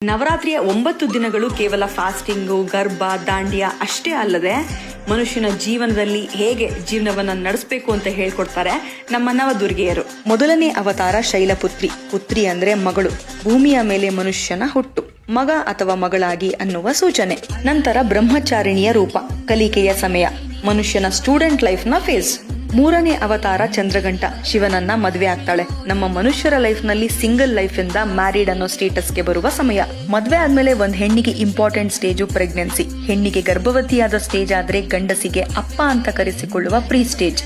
ನವರಾತ್ರಿಯ 9 ದಿನಗಳು ಕೇವಲ ಫಾಸ್ಟಿಂಗು, ಗರ್ಭ, ದಾಂಡ್ಯ ಅಷ್ಟೇ ಅಲ್ಲದೆ ಮನುಷ್ಯನ ಜೀವನದಲ್ಲಿ ಹೇಗೆ ಜೀವನವನ್ನ ನಡೆಸಬೇಕು ಅಂತ ಹೇಳ್ಕೊಡ್ತಾರೆ ನಮ್ಮ ನವದುರ್ಗೆಯರು. ಮೊದಲನೇ ಅವತಾರ ಶೈಲಪುತ್ರಿ. ಪುತ್ರಿ ಅಂದ್ರೆ ಮಗಳು, ಭೂಮಿಯ ಮೇಲೆ ಮನುಷ್ಯನ ಹುಟ್ಟು, ಮಗ ಅಥವಾ ಮಗಳಾಗಿ ಅನ್ನುವ ಸೂಚನೆ. ನಂತರ ಬ್ರಹ್ಮಚಾರಿಣಿಯ ರೂಪ, ಕಲಿಕೆಯ ಸಮಯ, ಮನುಷ್ಯನ ಸ್ಟೂಡೆಂಟ್ ಲೈಫ್ ನ ಫೇಸ್. ಮೂರನೇ ಅವತಾರ ಚಂದ್ರಗಂಟ, ಶಿವನನ್ನ ಮದ್ವೆ ಆಗ್ತಾಳೆ. ನಮ್ಮ ಮನುಷ್ಯರ ಲೈಫ್ ನಲ್ಲಿ ಸಿಂಗಲ್ ಲೈಫ್ ಇಂದ ಮ್ಯಾರಿಡ್ ಅನ್ನೋ ಸ್ಟೇಟಸ್ಗೆ ಬರುವ ಸಮಯ. ಮದ್ವೆ ಆದ್ಮೇಲೆ ಒಂದ್ ಹೆಣ್ಣಿಗೆ ಇಂಪಾರ್ಟೆಂಟ್ ಸ್ಟೇಜು ಪ್ರೆಗ್ನೆನ್ಸಿ. ಹೆಣ್ಣಿಗೆ ಗರ್ಭವತಿಯಾದ ಸ್ಟೇಜ್ ಆದ್ರೆ ಗಂಡಸಿಗೆ ಅಪ್ಪ ಅಂತ ಕರೆಸಿಕೊಳ್ಳುವ ಪ್ರೀ ಸ್ಟೇಜ್.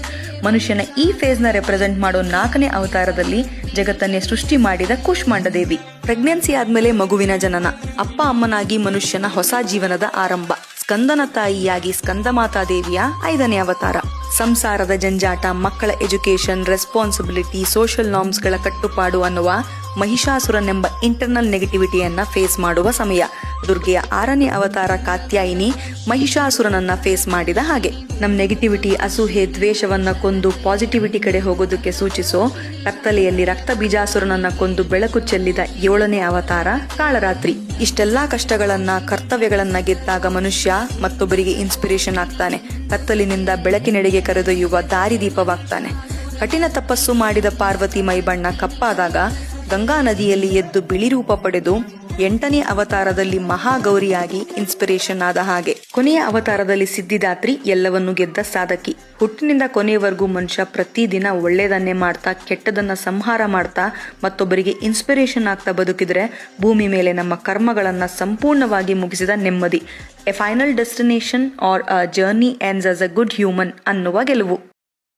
ಮನುಷ್ಯನ ಈ ಫೇಸ್ ನ ರೆಪ್ರೆಸೆಂಟ್ ಮಾಡೋ 4ನೇ ಅವತಾರದಲ್ಲಿ ಜಗತ್ತನ್ನೇ ಸೃಷ್ಟಿ ಮಾಡಿದ ಕೂಷ್ಮಾಂಡ ದೇವಿ. ಪ್ರೆಗ್ನೆನ್ಸಿ ಆದ್ಮೇಲೆ ಮಗುವಿನ ಜನನ, ಅಪ್ಪ ಅಮ್ಮನಾಗಿ ಮನುಷ್ಯನ ಹೊಸ ಜೀವನದ ಆರಂಭ. ಸ್ಕಂದನ ತಾಯಿಯಾಗಿ ಸ್ಕಂದಮಾತಾ ದೇವಿಯ 5ನೇ ಅವತಾರ. ಸಂಸಾರದ ಜಂಜಾಟ, ಮಕ್ಕಳ ಎಜುಕೇಶನ್, ರೆಸ್ಪಾನ್ಸಿಬಿಲಿಟಿ, ಸೋಷಿಯಲ್ ನಾರ್ಮ್ಸ್ ಗಳ ಕಟ್ಟುಪಾಡು ಅನ್ನುವ ಮಹಿಷಾಸುರನೆಂಬ ಇಂಟರ್ನಲ್ ನೆಗೆಟಿವಿಟಿಯನ್ನ ಫೇಸ್ ಮಾಡುವ ಸಮಯ. ದುರ್ಗೆಯ 6ನೇ ಅವತಾರ ಕಾತ್ಯಾಯಿನಿ, ಮಹಿಷಾಸುರನನ್ನ ಫೇಸ್ ಮಾಡಿದ ಹಾಗೆ. ನಮ್ ನೆಗೆಟಿವಿಟಿ, ಅಸೂಹೆ, ದ್ವೇಷವನ್ನ ಕೊಂದು ಪಾಸಿಟಿವಿಟಿ ಕಡೆ ಹೋಗೋದಕ್ಕೆ ಸೂಚಿಸೋ ಕತ್ತಲೆಯಲ್ಲಿ ರಕ್ತ ಬೀಜಾಸುರನನ್ನ ಕೊಂದು ಬೆಳಕು ಚೆಲ್ಲಿದ 7ನೇ ಅವತಾರ ಕಾಳರಾತ್ರಿ. ಇಷ್ಟೆಲ್ಲಾ ಕಷ್ಟಗಳನ್ನ, ಕರ್ತವ್ಯಗಳನ್ನ ಗೆದ್ದಾಗ ಮನುಷ್ಯ ಮತ್ತೊಬ್ಬರಿಗೆ ಇನ್ಸ್ಪಿರೇಷನ್ ಆಗ್ತಾನೆ. ಕತ್ತಲಿನಿಂದ ಬೆಳಕಿನೆಡೆಗೆ ಕರೆದೊಯ್ಯುವ ದಾರಿದೀಪವಾಗ್ತಾನೆ. ಕಠಿಣ ತಪಸ್ಸು ಮಾಡಿದ ಪಾರ್ವತಿ ಮೈಬಣ್ಣ ಕಪ್ಪಾದಾಗ ಗಂಗಾ ನದಿಯಲ್ಲಿ ಎದ್ದು ಬಿಳಿ ರೂಪ ಪಡೆದು 8ನೇ ಅವತಾರದಲ್ಲಿ ಮಹಾಗೌರಿಯಾಗಿ ಇನ್ಸ್ಪಿರೇಷನ್ ಆದ ಹಾಗೆ. ಕೊನೆಯ ಅವತಾರದಲ್ಲಿ ಸಿದ್ಧಿದಾತ್ರಿ, ಎಲ್ಲವನ್ನು ಗೆದ್ದ ಸಾಧಕಿ. ಹುಟ್ಟಿನಿಂದ ಕೊನೆಯವರೆಗೂ ಮನುಷ್ಯ ಪ್ರತಿದಿನ ಒಳ್ಳೇದನ್ನೇ ಮಾಡ್ತಾ, ಕೆಟ್ಟದನ್ನ ಸಂಹಾರ ಮಾಡ್ತಾ, ಮತ್ತೊಬ್ಬರಿಗೆ ಇನ್ಸ್ಪಿರೇಷನ್ ಆಗ್ತಾ ಬದುಕಿದ್ರೆ ಭೂಮಿ ಮೇಲೆ ನಮ್ಮ ಕರ್ಮಗಳನ್ನ ಸಂಪೂರ್ಣವಾಗಿ ಮುಗಿಸಿದ ನೆಮ್ಮದಿ. A final destination or a journey ends as a good human ಅನ್ನುವ ಗೆಲುವು.